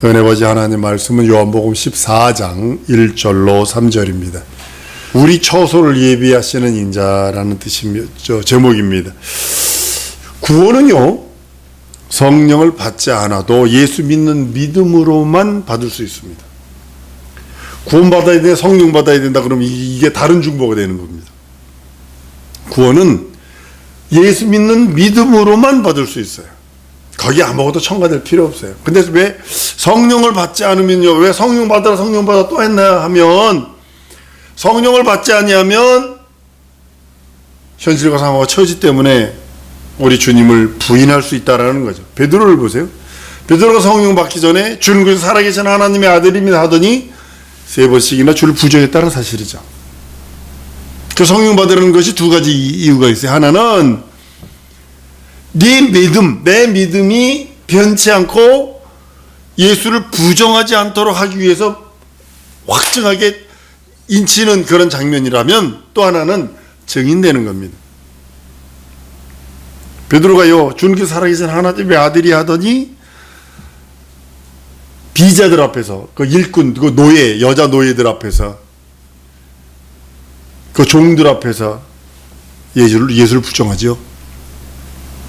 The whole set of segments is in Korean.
은혜버지 하나님 말씀은 요한복음 14장 1절로 3절입니다. 우리 처소를 예비하시는 인자라는 뜻입니다. 제목입니다. 구원은요, 성령을 받지 않아도 예수 믿는 믿음으로만 받을 수 있습니다. 구원받아야 돼, 성령 받아야 된다 그러면 이게 다른 중보가 되는 겁니다. 구원은 예수 믿는 믿음으로만 받을 수 있어요. 거기 아무것도 첨가될 필요 없어요. 근데 왜 성령을 받지 않으면요, 왜 성령 받아라 성령 받아 또 했나 하면, 성령을 받지 아니하면 현실과 상황과 처지 때문에 우리 주님을 부인할 수 있다라는 거죠. 베드로를 보세요. 베드로가 성령 받기 전에 주는 그리스도 살아계신 하나님의 아들입니다 하더니 3번씩이나 주를 부정했다는 사실이죠. 그 성령 받으라는 것이 두 가지 이유가 있어요. 하나는 네 믿음, 내 믿음이 변치 않고 예수를 부정하지 않도록 하기 위해서 확증하게 인치는 그런 장면이라면, 또 하나는 증인되는 겁니다. 베드로가요, 주님께 살아계신 하나님의 아들이 하더니 비자들 앞에서, 그 일꾼, 그 노예, 여자 노예들 앞에서, 그 종들 앞에서 예수를 부정하죠.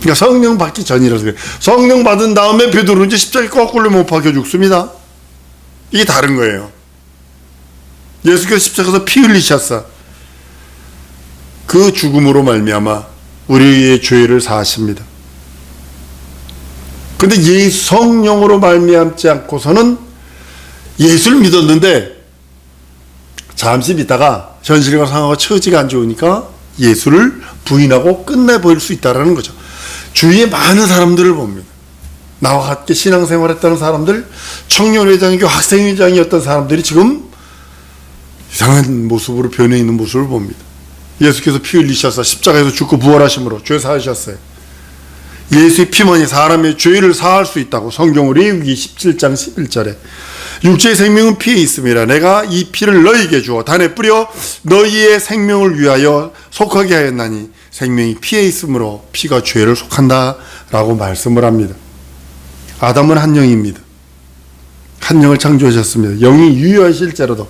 그러니까 성령 받기 전이라서 그래요. 성령 받은 다음에 베드로는 이제 십자가에 거꾸로 못 박혀 죽습니다. 이게 다른 거예요. 예수께서 십자가에서 피 흘리셨어. 그 죽음으로 말미암아 우리의 죄를 사하십니다. 근데 성령으로 말미암지 않고서는 예수를 믿었는데 잠시 믿다가 현실과 상황과 처지가 안 좋으니까 예수를 부인하고 끝내버릴 수 있다는 거죠. 주위에 많은 사람들을 봅니다. 나와 같이 신앙생활했다는 사람들, 청년회장이고 학생회장이었던 사람들이 지금 이상한 모습으로 변해 있는 모습을 봅니다. 예수께서 피 흘리셔서 십자가에서 죽고 부활하심으로 죄 사하셨어요. 예수의 피만이 사람의 죄를 사할 수 있다고 성경 레위기 17장 11절에 육체의 생명은 피에 있음이라 내가 이 피를 너희에게 주어 단에 뿌려 너희의 생명을 위하여 속하게 하였나니 생명이 피에 있으므로 피가 죄를 속한다 라고 말씀을 합니다. 아담은 한 영입니다. 한 영을 창조하셨습니다. 영이 유효하실지라도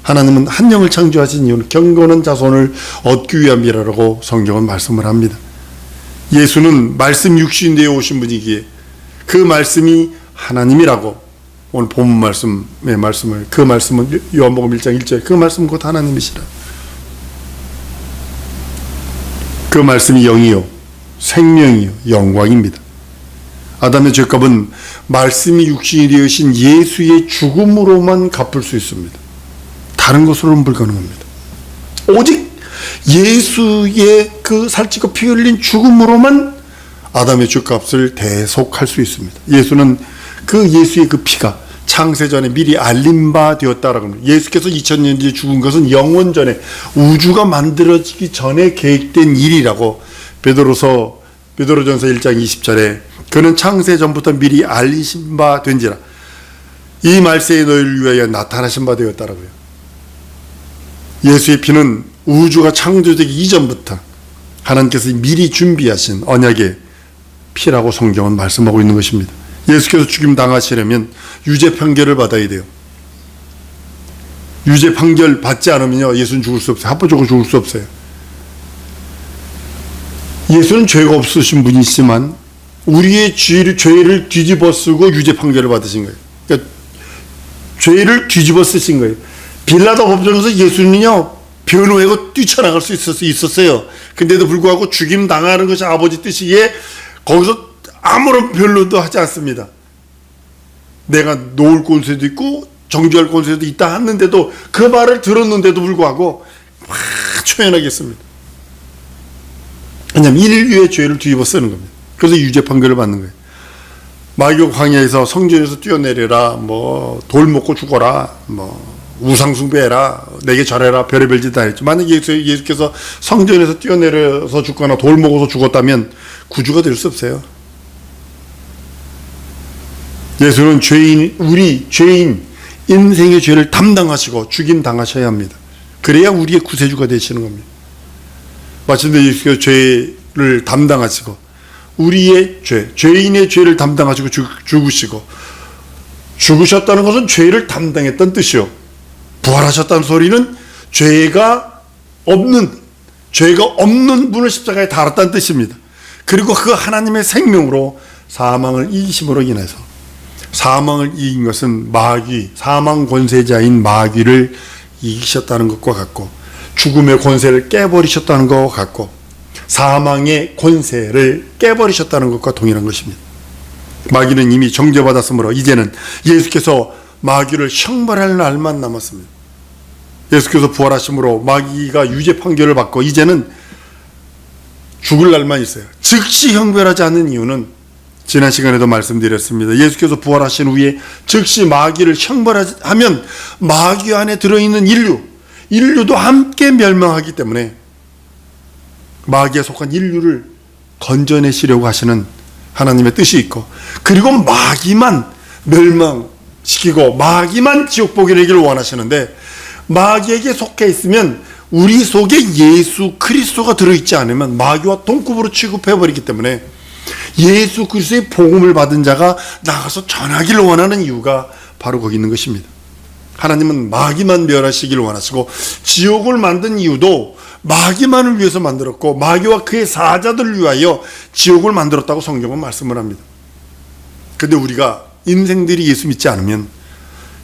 하나님은 한 영을 창조하신 이유는 경건한 자손을 얻기 위함이라고 성경은 말씀을 합니다. 예수는 말씀 육신이 되어 오신 분이기에 그 말씀이 하나님이라고 오늘 본문 말씀의 말씀을, 그 말씀은 요한복음 1장 1절에 그 말씀은 곧 하나님이시라. 그 말씀이 영이요 생명이요 영광입니다. 아담의 죄값은 말씀이 육신이 되으신 예수의 죽음으로만 갚을 수 있습니다. 다른 것으로는 불가능합니다. 오직 예수의 그 살찌고 피 흘린 죽음으로만 아담의 죄값을 대속할 수 있습니다. 예수는 그 예수의 그 피가 창세전에 미리 알림 바 되었다라고 합니다. 예수께서 2000년 뒤에 죽은 것은 영원전에, 우주가 만들어지기 전에 계획된 일이라고 베드로전서 1장 20절에 그는 창세전부터 미리 알리신 바 된지라 이 말세에 너희를 위하여 나타나신 바 되었다라고요. 예수의 피는 우주가 창조되기 이전부터 하나님께서 미리 준비하신 언약의 피라고 성경은 말씀하고 있는 것입니다. 예수께서 죽임 당하시려면 유죄 판결을 받아야 돼요. 유죄 판결 받지 않으면요, 예수는 죽을 수 없어요. 합법적으로 죽을 수 없어요. 예수는 죄가 없으신 분이시지만 우리의 죄를 뒤집어 쓰고 유죄 판결을 받으신 거예요. 그러니까 죄를 뒤집어 쓰신 거예요. 빌라도 법정에서 예수는요, 변호하고 뛰쳐나갈 수 있었어요. 근데도 불구하고 죽임 당하는 것이 아버지 뜻이기에 거기서 아무런 변론도 하지 않습니다. 내가 놓을 권세도 있고 정죄할 권세도 있다 했는데도, 그 말을 들었는데도 불구하고 막 초연하게 했습니다. 왜냐하면 인류의 죄를 뒤집어 쓰는 겁니다. 그래서 유죄 판결을 받는 거예요. 마귀가 광야에서 성전에서 뛰어내려라, 돌 먹고 죽어라, 우상 숭배해라, 내게 절해라, 별의별 짓 다 했죠. 만약 예수께서 성전에서 뛰어내려서 죽거나 돌 먹어서 죽었다면 구주가 될 수 없어요. 예수는 우리 죄인 인생의 죄를 담당하시고 죽임 당하셔야 합니다. 그래야 우리의 구세주가 되시는 겁니다. 마침내 예수께서 죄를 담당하시고 우리의 죄인의 죄를 담당하시고 죽으시고 죽으셨다는 것은 죄를 담당했던 뜻이요. 부활하셨다는 소리는 죄가 없는 분을 십자가에 달았다는 뜻입니다. 그리고 그 하나님의 생명으로 사망을 이기심으로 인해서, 사망을 이긴 것은 사망 권세자인 마귀를 이기셨다는 것과 같고, 죽음의 권세를 깨버리셨다는 것과 같고, 사망의 권세를 깨버리셨다는 것과 동일한 것입니다. 마귀는 이미 정죄받았으므로 이제는 예수께서 마귀를 형벌할 날만 남았습니다. 예수께서 부활하심으로 마귀가 유죄 판결을 받고 이제는 죽을 날만 있어요. 즉시 형벌하지 않는 이유는 지난 시간에도 말씀드렸습니다. 예수께서 부활하신 후에 즉시 마귀를 형벌하면 마귀 안에 들어있는 인류도 함께 멸망하기 때문에 마귀에 속한 인류를 건져내시려고 하시는 하나님의 뜻이 있고, 그리고 마귀만 멸망시키고 마귀만 지옥 보게 되기를 원하시는데, 마귀에게 속해 있으면 우리 속에 예수 그리스도가 들어있지 않으면 마귀와 동급으로 취급해버리기 때문에 예수 그리스도의 복음을 받은 자가 나가서 전하기를 원하는 이유가 바로 거기 있는 것입니다. 하나님은 마귀만 멸하시기를 원하시고, 지옥을 만든 이유도 마귀만을 위해서 만들었고 마귀와 그의 사자들을 위하여 지옥을 만들었다고 성경은 말씀을 합니다. 그런데 우리가 인생들이 예수 믿지 않으면,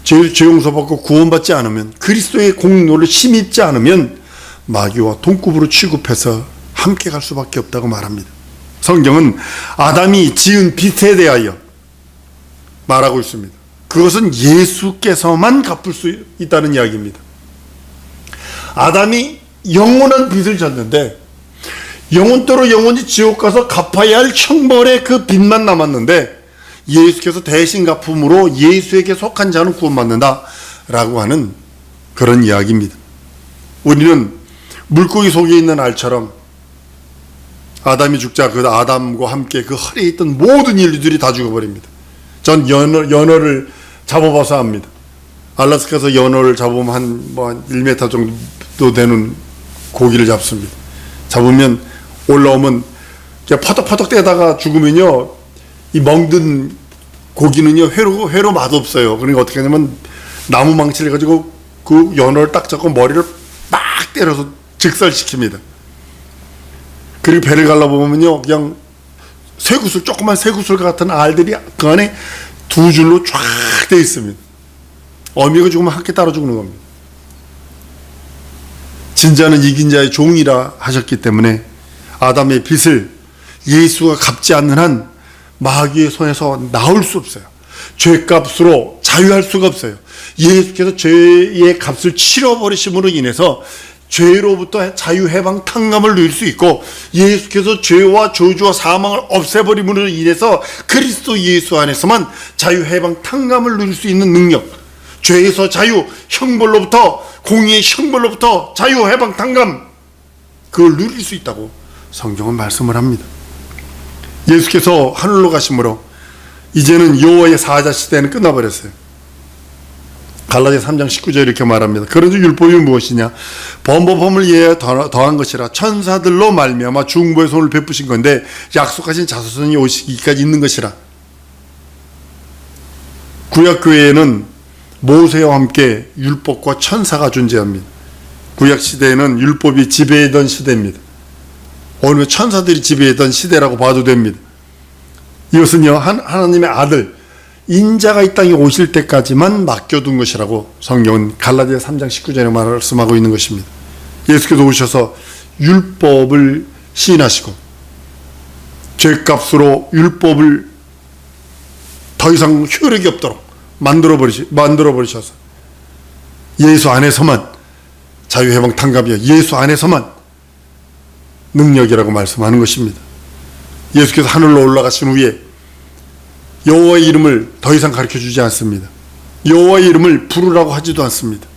죄 용서받고 구원받지 않으면, 그리스도의 공로를 힘입지 않으면 마귀와 동급으로 취급해서 함께 갈 수밖에 없다고 말합니다. 성경은 아담이 지은 빚에 대하여 말하고 있습니다. 그것은 예수께서만 갚을 수 있다는 이야기입니다. 아담이 영원한 빚을 졌는데, 영원토록 영원히 지옥 가서 갚아야 할 형벌의 그 빚만 남았는데, 예수께서 대신 갚음으로 예수에게 속한 자는 구원받는다 라고 하는 그런 이야기입니다. 우리는 물고기 속에 있는 알처럼 아담이 죽자 그 아담과 함께 그 허리에 있던 모든 인류들이 다 죽어버립니다. 전 연어를 잡아봐서 압니다. 알래스카에서 연어를 잡으면 한 1m 정도 되는 고기를 잡습니다. 잡으면 올라오면 그냥 퍼덕퍼덕 떼다가 죽으면요, 이 멍든 고기는요 회로 맛없어요. 그러니까 어떻게 하냐면 나무 망치를 가지고 그 연어를 딱 잡고 머리를 막 때려서 직살시킵니다. 그리고 배를 갈라보면요 그냥 조그만 쇠구슬 같은 알들이 그 안에 두 줄로 쫙 돼 있습니다. 어미가 죽으면 함께 따라 죽는 겁니다. 진자는 이긴 자의 종이라 하셨기 때문에 아담의 빚을 예수가 갚지 않는 한 마귀의 손에서 나올 수 없어요. 죄값으로 자유할 수가 없어요. 예수께서 죄의 값을 치러버리심으로 인해서 죄로부터 자유해방 탕감을 누릴 수 있고, 예수께서 죄와 저주와 사망을 없애버림으로 인해서 그리스도 예수 안에서만 자유해방 탕감을 누릴 수 있는 능력, 죄에서 자유, 공의의 형벌로부터 자유해방 탕감, 그걸 누릴 수 있다고 성경은 말씀을 합니다. 예수께서 하늘로 가심으로 이제는 여호와의 사자 시대는 끝나버렸어요. 갈라디아 3장 19절 이렇게 말합니다. 그런즉 율법이 무엇이냐? 범법함을 위하여 더한 것이라 천사들로 말미암아 중보의 손을 베푸신 건데 약속하신 자손이 오시기까지 있는 것이라. 구약교회에는 모세와 함께 율법과 천사가 존재합니다. 구약시대에는 율법이 지배하던 시대입니다. 오늘 천사들이 지배하던 시대라고 봐도 됩니다. 이것은요 하나님의 아들 인자가 이 땅에 오실 때까지만 맡겨둔 것이라고 성경은 갈라디아 3장 19절에 말씀하고 있는 것입니다. 예수께서 오셔서 율법을 시인하시고 죄값으로 율법을 더 이상 효력이 없도록 만들어 버리셔서 예수 안에서만 자유해방 탕감이요, 예수 안에서만 능력이라고 말씀하는 것입니다. 예수께서 하늘로 올라가신 후에 여호와의 이름을 더 이상 가르쳐주지 않습니다. 여호와의 이름을 부르라고 하지도 않습니다.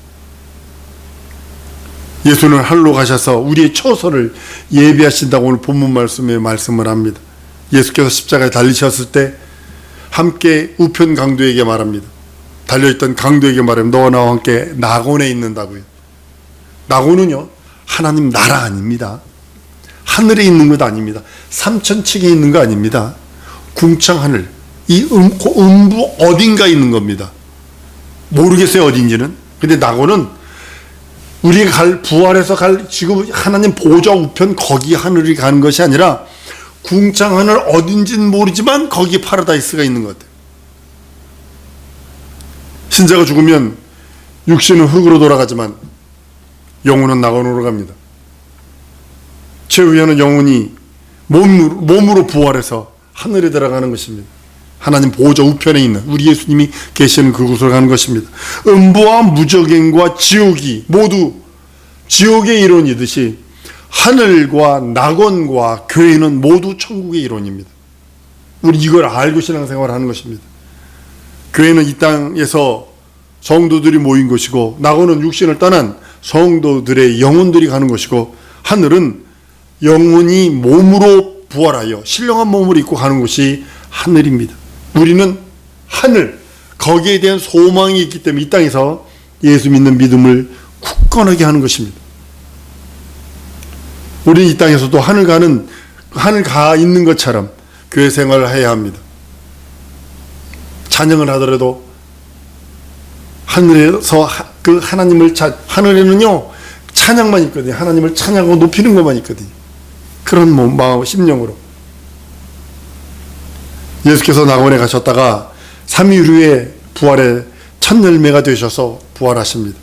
예수는 하늘로 가셔서 우리의 처소를 예비하신다고 오늘 본문 말씀에 말씀을 합니다. 예수께서 십자가에 달리셨을 때 함께 우편 강도에게 말합니다. 달려있던 강도에게 말하면 너와 나와 함께 낙원에 있는다고요. 낙원은요 하나님 나라 아닙니다. 하늘에 있는 것 아닙니다. 삼천층에 있는 거 아닙니다. 궁창하늘, 이 음부 어딘가에 있는 겁니다. 모르겠어요, 어딘지는. 근데 낙원은 우리가 부활해서 지금 하나님 보좌 우편 거기 하늘이 가는 것이 아니라 궁창 하늘 어딘지는 모르지만 거기 파라다이스가 있는 것 같아요. 신자가 죽으면 육신은 흙으로 돌아가지만 영혼은 낙원으로 갑니다. 최후에는 영혼이 몸으로 부활해서 하늘에 들어가는 것입니다. 하나님 보좌 우편에 있는 우리 예수님이 계시는 그곳으로 가는 것입니다. 음부와 무저갱과 지옥이 모두 지옥의 이론이듯이 하늘과 낙원과 교회는 모두 천국의 이론입니다. 우리 이걸 알고 신앙생활을 하는 것입니다. 교회는 이 땅에서 성도들이 모인 것이고, 낙원은 육신을 떠난 성도들의 영혼들이 가는 것이고, 하늘은 영혼이 몸으로 부활하여 신령한 몸을 입고 가는 곳이 하늘입니다. 우리는 하늘, 거기에 대한 소망이 있기 때문에 이 땅에서 예수 믿는 믿음을 굳건하게 하는 것입니다. 우리는 이 땅에서도 하늘 가 있는 것처럼 교회 생활을 해야 합니다. 찬양을 하더라도 하늘에서 그 하나님을 하늘에는요 찬양만 있거든요. 하나님을 찬양하고 높이는 것만 있거든요. 그런 마음, 심령으로 예수께서 낙원에 가셨다가 3일 후에 부활의 첫 열매가 되셔서 부활하십니다.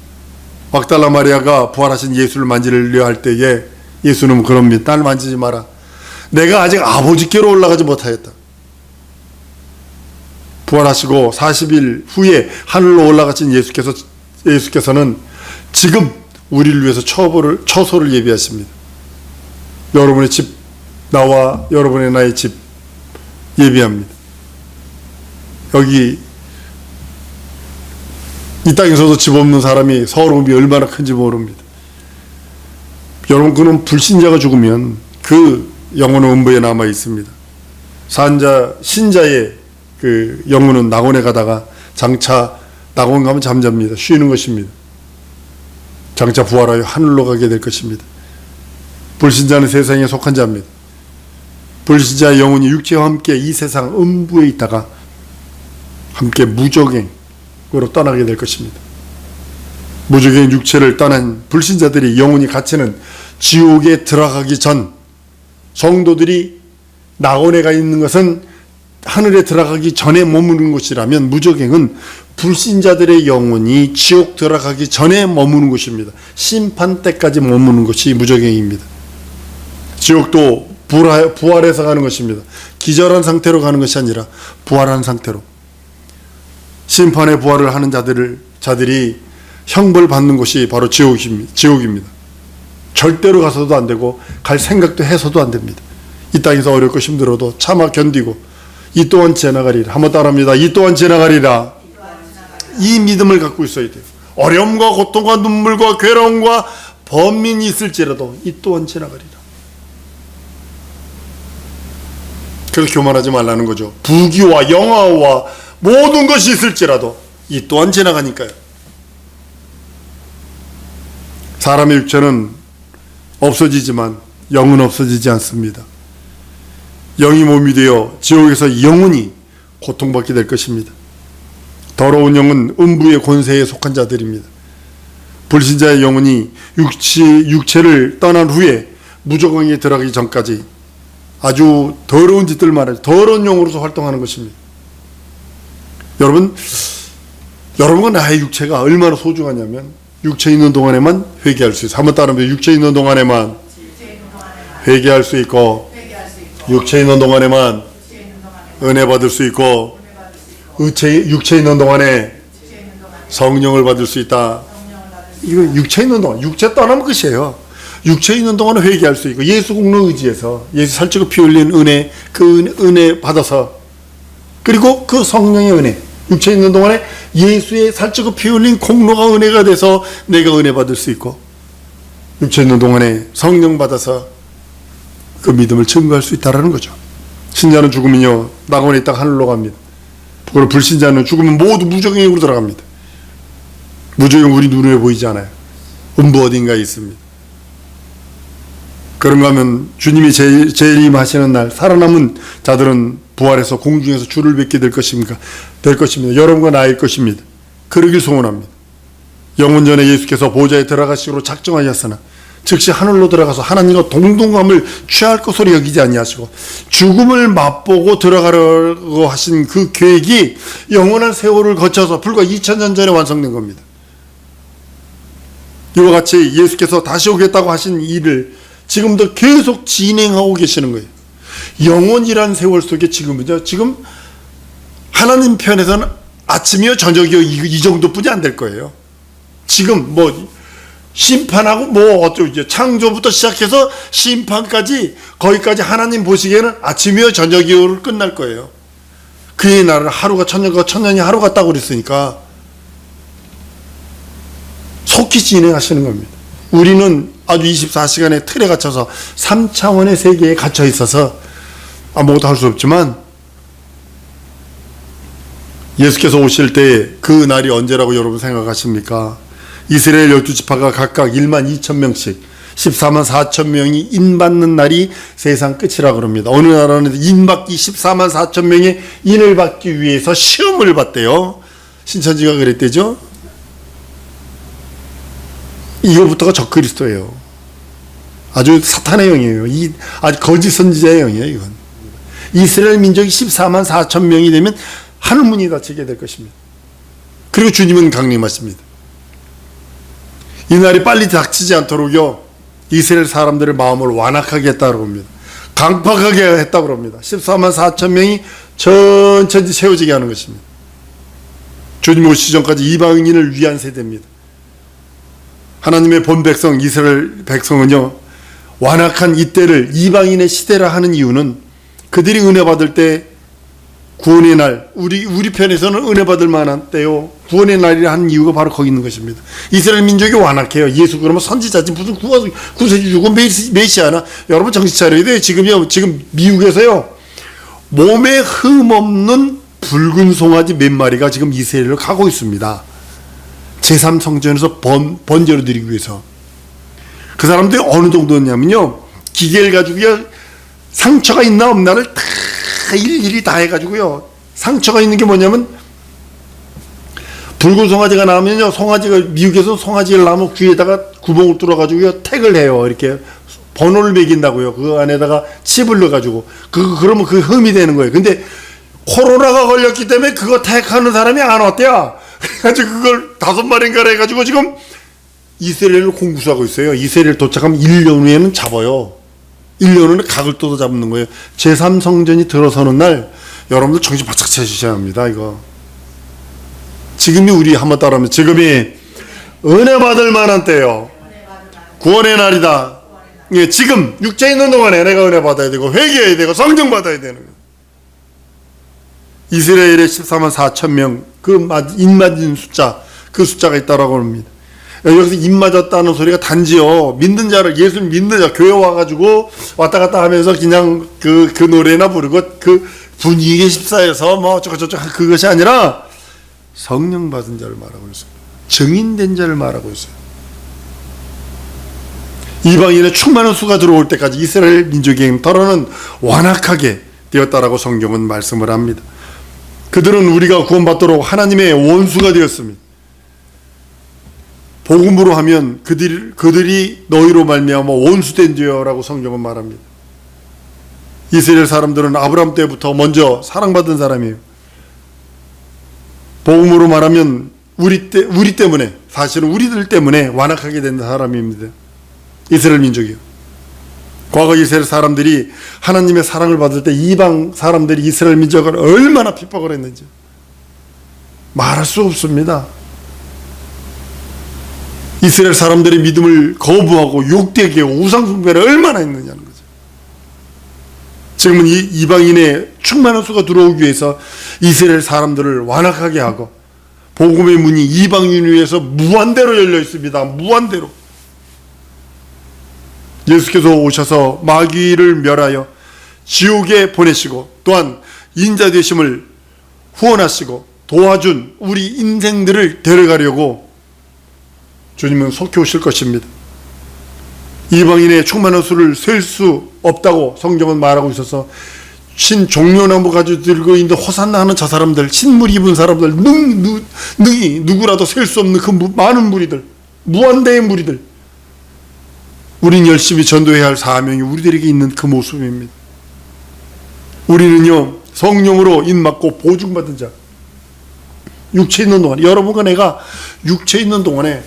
막달라 마리아가 부활하신 예수를 만지려 할 때에 예수는 그럽니다. 날 만지지 마라. 내가 아직 아버지께로 올라가지 못하였다. 부활하시고 40일 후에 하늘로 올라가신 예수께서는 지금 우리를 위해서 처소를 예비하십니다. 여러분의 집, 나와 여러분의 나의 집 예비합니다. 여기 이 땅에서도 집 없는 사람이 서러움이 얼마나 큰지 모릅니다. 여러분, 그는 불신자가 죽으면 그 영혼은 음부에 남아 있습니다. 신자의 그 영혼은 낙원에 가다가 장차 낙원 가면 잠잡니다. 쉬는 것입니다. 장차 부활하여 하늘로 가게 될 것입니다. 불신자는 세상에 속한 자입니다. 불신자의 영혼이 육체와 함께 이 세상 음부에 있다가 함께 무저갱으로 떠나게 될 것입니다. 무저갱 육체를 떠난 불신자들이 영혼이 갇히는 지옥에 들어가기 전, 성도들이 낙원에 가 있는 것은 하늘에 들어가기 전에 머무는 곳이라면, 무저갱은 불신자들의 영혼이 지옥 들어가기 전에 머무는 곳입니다. 심판 때까지 머무는 것이 무저갱입니다. 지옥도 부활해서 가는 것입니다. 기절한 상태로 가는 것이 아니라 부활한 상태로. 심판의 부활을 하는 자들이 형벌 받는 곳이 바로 지옥입니다. 절대로 가서도 안 되고 갈 생각도 해서도 안 됩니다. 이 땅에서 어렵고 힘들어도 참아 견디고 이 또한 지나가리라. 한번 따라합니다. 이 또한 지나가리라. 이 믿음을 갖고 있어야 돼요. 어려움과 고통과 눈물과 괴로움과 번민이 있을지라도 이 또한 지나가리라. 그래서 교만하지 말라는 거죠. 부귀와 영화와 모든 것이 있을지라도 이 또한 지나가니까요. 사람의 육체는 없어지지만 영은 없어지지 않습니다. 영이 몸이 되어 지옥에서 영원히 고통받게 될 것입니다. 더러운 영은 음부의 권세에 속한 자들입니다. 불신자의 영혼이 육체를 떠난 후에 무저갱에 들어가기 전까지 아주 더러운 짓들만 하죠. 더러운 영으로서 활동하는 것입니다. 여러분과 나의 육체가 얼마나 소중하냐면 육체 있는 동안에만 회개할 수 있어요. 한번 따라하면 육체 있는 동안에만 회개할 수 있고, 육체 있는 동안에만 은혜 받을 수 있고, 육체 있는 동안에 성령을 받을 수 있다. 이거 육체 있는 동안, 육체 떠나면 끝이에요. 육체 있는 동안에 회개할 수 있고, 예수 공로 의지해서 예수 살찌고 피 흘린 은혜, 그 은혜 받아서, 그리고 그 성령의 은혜, 육체 있는 동안에 예수의 살찌고 피 흘린 공로가 은혜가 돼서 내가 은혜 받을 수 있고, 육체 있는 동안에 성령 받아서 그 믿음을 증거할 수 있다는 거죠. 신자는 죽으면요 낙원에 있다가 하늘로 갑니다. 그리고 불신자는 죽으면 모두 무저갱으로 들어갑니다. 무저갱 우리 눈에 보이지 않아요. 음부 어딘가에 있습니다. 그런가 하면 주님이 재림하시는 날 살아남은 자들은 부활해서 공중에서 주를 뵙게 될 것입니다. 여러분과 나일 것입니다. 그러길 소원합니다. 영원 전에 예수께서 보좌에 들어가시기로 작정하였으나 즉시 하늘로 들어가서 하나님과 동등함을 취할 것으로 여기지 아니하시고 죽음을 맛보고 들어가려고 하신 그 계획이 영원한 세월을 거쳐서 불과 2000년 전에 완성된 겁니다. 이와 같이 예수께서 다시 오겠다고 하신 일을 지금도 계속 진행하고 계시는 거예요. 영원이란 세월 속에 지금 하나님 편에서는 아침이요 저녁이요 이 정도뿐이 안 될 거예요. 지금 심판하고 어쩌고 창조부터 시작해서 심판까지 거기까지 하나님 보시기에는 아침이요 저녁이요로 끝날 거예요. 그의 날은 하루가 천년과 천년이 하루 같다고 그랬으니까 속히 진행하시는 겁니다. 우리는 아주 24시간의 틀에 갇혀서 3차원의 세계에 갇혀 있어서 아무것도 할 수 없지만 예수께서 오실 때 그 날이 언제라고 여러분 생각하십니까? 이스라엘 12지파가 각각 1만 2천 명씩 14만 4천 명이 인받는 날이 세상 끝이라고 합니다. 어느 나라는 인받기 14만 4천 명의 인을 받기 위해서 시험을 받대요. 신천지가 그랬대죠. 이거부터가 적그리스도예요. 아주 사탄의 영이에요. 아주 거짓 선지자의 영이에요. 이건 이스라엘 민족이 14만 4천 명이 되면 하늘문이 닫히게 될 것입니다. 그리고 주님은 강림하십니다. 이 날이 빨리 닥치지 않도록요 이스라엘 사람들의 마음을 완악하게 했다고 합니다. 강팍하게 했다고 합니다. 14만 4천 명이 천천히 세워지게 하는 것입니다. 주님 오시기 전까지 이방인을 위한 세대입니다. 하나님의 본 백성 이스라엘 백성은요 완악한 이때를 이방인의 시대라 하는 이유는 그들이 은혜 받을 때 구원의 날, 우리 편에서는 은혜 받을 만한 때요 구원의 날이라 하는 이유가 바로 거기 있는 것입니다. 이스라엘 민족이 완악해요. 예수 그러면 선지자지 무슨 구세주고 메시아나. 여러분 정신 차려야 돼요. 지금 미국에서요 몸에 흠 없는 붉은 송아지 몇 마리가 지금 이스라엘로 가고 있습니다. 제3성전에서 번제로 드리기 위해서. 그 사람들이 어느 정도였냐면요 기계를 가지고요 상처가 있나 없나를 다 일일이 다 해가지고요 상처가 있는 게 뭐냐면 붉은 송아지가 나오면요 미국에서 송아지를 나오면 귀에다가 구멍을 뚫어가지고요 택을 해요. 이렇게 번호를 매긴다고요. 그 안에다가 칩을 넣어가지고 그러면 그 흠이 되는 거예요. 근데 코로나가 걸렸기 때문에 그거 택하는 사람이 안 왔대요. 그래가지고 그걸 5마리인가 해가지고 지금 이스라엘을 공구수하고 있어요. 이스라엘 도착하면 1년 후에는 잡아요. 1년 후에는 각을 뜯어 잡는 거예요. 제3성전이 들어서는 날 여러분들 정신 바짝 차리셔야 합니다. 이거 지금이 우리 한번 따라하면 지금이 은혜 받을 만한 때요. 구원의 날이다. 예, 지금 육체에 있는 동안에 내가 은혜 받아야 되고 회개해야 되고 성령 받아야 되는 거예요. 이스라엘의 14만 4천 명 그 입맞은 숫자 그 숫자가 있다라고 합니다. 여기서 입맞았다는 소리가 단지요 믿는 자를 예수 믿는 자 교회 와가지고 왔다 갔다 하면서 그냥 그 노래나 부르고 그 분위기에 휩싸여서 어쩌고저쩌고 그것이 아니라 성령 받은 자를 말하고 있어요. 증인된 자를 말하고 있어요. 이방인의 충만한 수가 들어올 때까지 이스라엘 민족의 더러는 완악하게 되었다라고 성경은 말씀을 합니다. 그들은 우리가 구원받도록 하나님의 원수가 되었습니다. 복음으로 하면 그들이 너희로 말미암아 원수된 죄라고 성경은 말합니다. 이스라엘 사람들은 아브라함 때부터 먼저 사랑받은 사람이에요. 복음으로 말하면 우리 때문에 사실은 우리들 때문에 완악하게 된 사람입니다. 이스라엘 민족이요. 과거 이스라엘 사람들이 하나님의 사랑을 받을 때 이방 사람들이 이스라엘 민족을 얼마나 핍박을 했는지 말할 수 없습니다. 이스라엘 사람들의 믿음을 거부하고 욕되게 하고 우상숭배를 얼마나 했느냐는 거죠. 지금은 이방인의 충만한 수가 들어오기 위해서 이스라엘 사람들을 완악하게 하고 복음의 문이 이방인 위해서 무한대로 열려 있습니다. 무한대로. 예수께서 오셔서 마귀를 멸하여 지옥에 보내시고 또한 인자 되심을 후원하시고 도와준 우리 인생들을 데려가려고 주님은 속히 오실 것입니다. 이방인의 충만한 수를 셀 수 없다고 성경은 말하고 있어서 신 종려나무 가지고 들고 있는 호산나 하는 저 사람들, 신물 입은 사람들, 능히 누구라도 셀 수 없는 그 많은 무리들, 무한대의 무리들, 우린 열심히 전도해야 할 사명이 우리들에게 있는 그 모습입니다. 우리는요, 성령으로 인맞고 보증받은 자, 육체 있는 동안, 여러분과 내가 육체 있는 동안에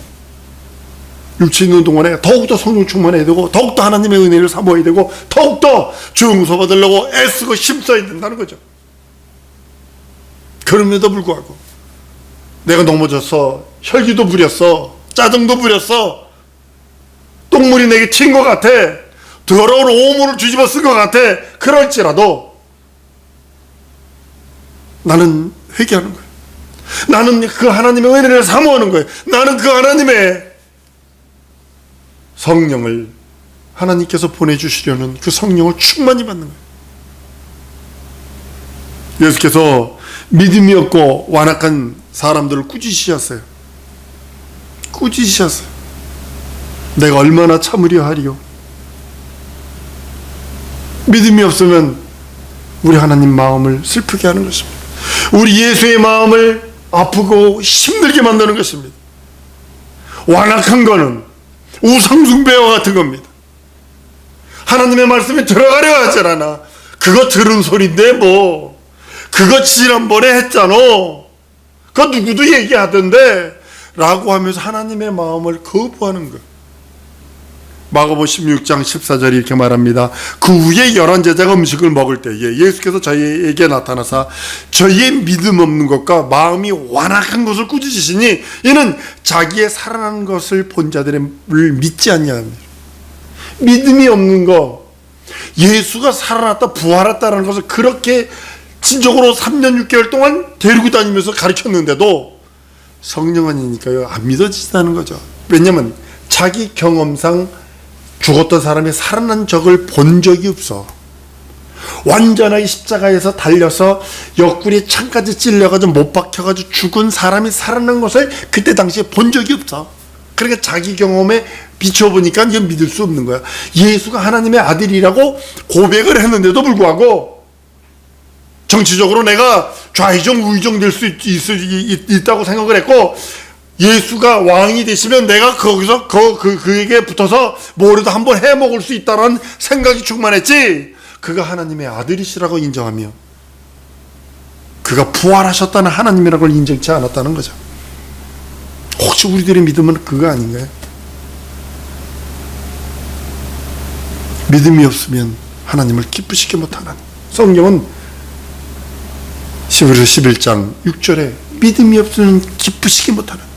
더욱더 성령 충만해야 되고, 더욱더 하나님의 은혜를 사모해야 되고, 더욱더 증서 받으려고 애쓰고 힘써야 된다는 거죠. 그럼에도 불구하고 내가 넘어져서 혈기도 부렸어, 짜증도 부렸어, 똥물이 내게 튄 것 같아, 더러운 오물을 뒤집어 쓴 것 같아, 그럴지라도 나는 회개하는 거예요. 나는 그 하나님의 은혜를 사모하는 거예요. 나는 그 하나님의 성령을, 하나님께서 보내주시려는 그 성령을 충만히 받는 거예요. 예수께서 믿음이 없고 완악한 사람들을 꾸짖으셨어요. 내가 얼마나 참으려 하리요. 믿음이 없으면 우리 하나님 마음을 슬프게 하는 것입니다. 우리 예수의 마음을 아프고 힘들게 만드는 것입니다. 완악한 거는 우상숭배와 같은 겁니다. 하나님의 말씀에 들어가려 하지 않아. 그거 들은 소리인데 뭐, 그거 지난번에 했잖아, 그거 누구도 얘기하던데 라고 하면서 하나님의 마음을 거부하는 거예요. 마가복음 16장 14절에 이렇게 말합니다. 그 후에 11 제자가 음식을 먹을 때에 예수께서 저희에게 나타나사 저희의 믿음 없는 것과 마음이 완악한 것을 꾸짖으시니 이는 자기의 살아난 것을 본 자들을 믿지 않냐합니다. 믿음이 없는 거, 예수가 살아났다 부활했다는 것을 그렇게 진적으로 3년 6개월 동안 데리고 다니면서 가르쳤는데도 성령 아니니까요, 안 믿어지다는 거죠. 왜냐하면 자기 경험상 죽었던 사람이 살아난 적을 본 적이 없어. 완전하게 십자가에서 달려서 옆구리에 창까지 찔려가지고 못 박혀가지고 죽은 사람이 살아난 것을 그때 당시에 본 적이 없어. 그러니까 자기 경험에 비춰보니까 이건 믿을 수 없는 거야. 예수가 하나님의 아들이라고 고백을 했는데도 불구하고 정치적으로 내가 좌의정 우의정 될 수 있다고 생각을 했고, 예수가 왕이 되시면 내가 거기서 그에게 붙어서 뭐라도 한번 해먹을 수 있다는 생각이 충만했지, 그가 하나님의 아들이시라고 인정하며 그가 부활하셨다는 하나님이라고 인정치 않았다는 거죠. 혹시 우리들의 믿음은 그거 아닌가요? 믿음이 없으면 하나님을 기쁘시게 못하는, 성경은 히브리서 11장 6절에 믿음이 없으면 기쁘시게 못하는,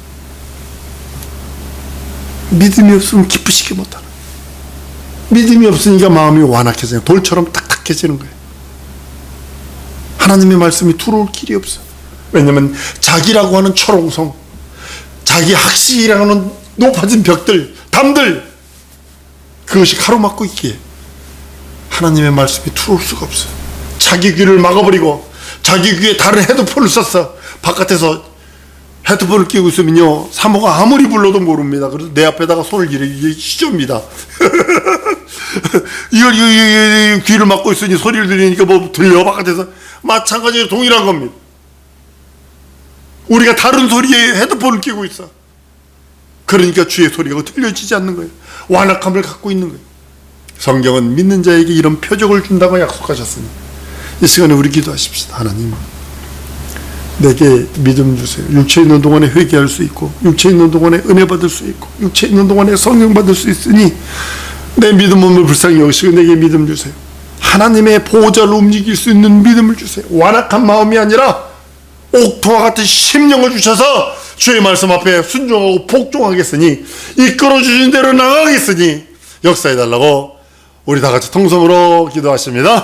믿음이 없으면 기쁘시게 못하는, 믿음이 없으니까 마음이 완악해져요. 돌처럼 탁탁해지는 거예요. 하나님의 말씀이 들어올 길이 없어. 왜냐하면 자기라고 하는 철옹성, 자기 학식이라고 하는 높아진 벽들, 담들, 그것이 가로막고 있기에 하나님의 말씀이 들어올 수가 없어요. 자기 귀를 막아버리고 자기 귀에 다른 헤드폰을 썼어. 바깥에서 헤드폰을 끼고 있으면요, 사모가 아무리 불러도 모릅니다. 그래서 내 앞에다가 손을 이렇게 휘저입니다. 이걸 귀를 막고 있으니 소리를 들으니까 뭐 들려, 바깥에서. 마찬가지로 동일한 겁니다. 우리가 다른 소리에 헤드폰을 끼고 있어. 그러니까 주의 소리가 들려지지 않는 거예요. 완악함을 갖고 있는 거예요. 성경은 믿는 자에게 이런 표적을 준다고 약속하셨으니 이 시간에 우리 기도하십시다. 하나님, 내게 믿음 주세요. 육체 있는 동안에 회개할 수 있고, 육체 있는 동안에 은혜 받을 수 있고, 육체 있는 동안에 성령 받을 수 있으니 내 믿음 없는 불쌍히 여기시고 내게 믿음 주세요. 하나님의 보호자를 움직일 수 있는 믿음을 주세요. 완악한 마음이 아니라 옥토와 같은 심령을 주셔서 주의 말씀 앞에 순종하고 복종하겠으니, 이끌어 주신 대로 나가겠으니 역사해 달라고 우리 다 같이 통성으로 기도하십니다.